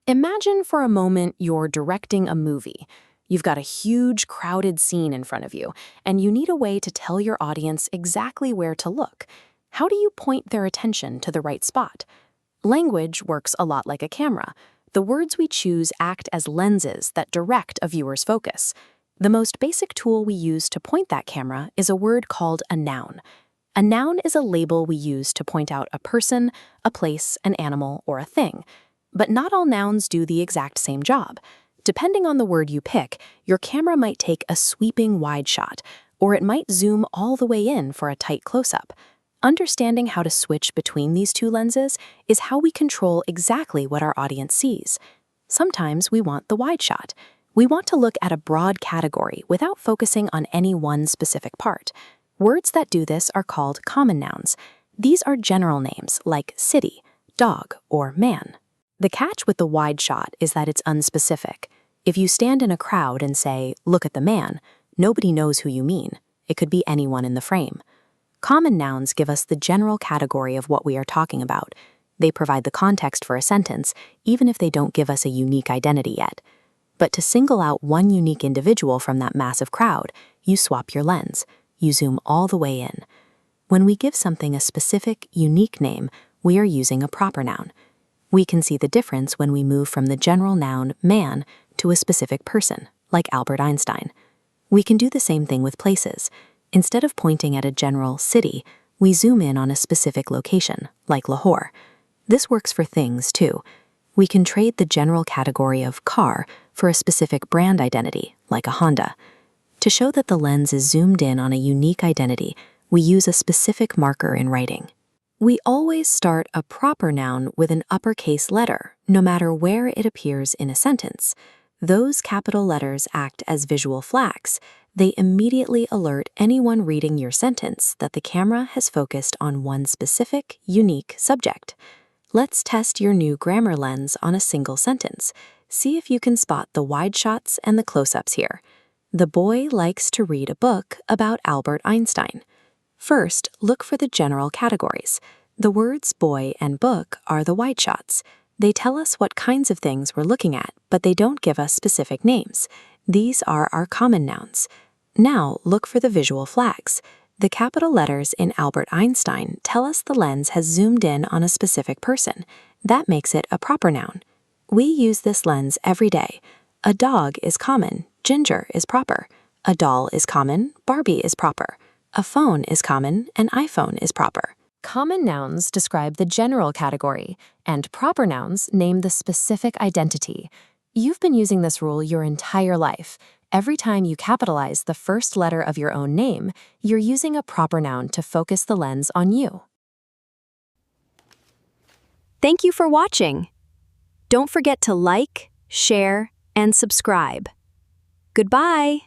Imagine for a moment you're directing a movie. You've got a huge, crowded scene in front of you, and you need a way to tell your audience exactly where to look. How do you point their attention to the right spot? Language works a lot like a camera. The words we choose act as lenses that direct a viewer's focus. The most basic tool we use to point that camera is a word called a noun. A noun is a label we use to point out a person, a place, an animal, or a thing. But not all nouns do the exact same job. Depending on the word you pick, your camera might take a sweeping wide shot, or it might zoom all the way in for a tight close-up. Understanding how to switch between these two lenses is how we control exactly what our audience sees. Sometimes we want the wide shot. We want to look at a broad category without focusing on any one specific part. Words that do this are called common nouns. These are general names like city, dog, or man. The catch with the wide shot is that it's unspecific. If you stand in a crowd and say, "Look at the man," nobody knows who you mean. It could be anyone in the frame. Common nouns give us the general category of what we are talking about. They provide the context for a sentence, even if they don't give us a unique identity yet. But to single out one unique individual from that massive crowd, you swap your lens. You zoom all the way in. When we give something a specific, unique name, we are using a proper noun. We can see the difference when we move from the general noun man to a specific person, like Albert Einstein. We can do the same thing with places. Instead of pointing at a general city, we zoom in on a specific location, like Lahore. This works for things, too. We can trade the general category of car for a specific brand identity, like a Honda. To show that the lens is zoomed in on a unique identity, we use a specific marker in writing. We always start a proper noun with an uppercase letter, no matter where it appears in a sentence. Those capital letters act as visual flags. They immediately alert anyone reading your sentence that the camera has focused on one specific, unique subject. Let's test your new grammar lens on a single sentence. See if you can spot the wide shots and the close-ups here. The boy likes to read a book about Albert Einstein. First, look for the general categories. The words boy and book are the wide shots. They tell us what kinds of things we're looking at, but they don't give us specific names. These are our common nouns. Now, look for the visual flags. The capital letters in Albert Einstein tell us the lens has zoomed in on a specific person. That makes it a proper noun. We use this lens every day. A dog is common, Ginger is proper. A doll is common, Barbie is proper. A phone is common, an iPhone is proper. Common nouns describe the general category, and proper nouns name the specific identity. You've been using this rule your entire life. Every time you capitalize the first letter of your own name, you're using a proper noun to focus the lens on you. Thank you for watching. Don't forget to like, share, and subscribe. Goodbye.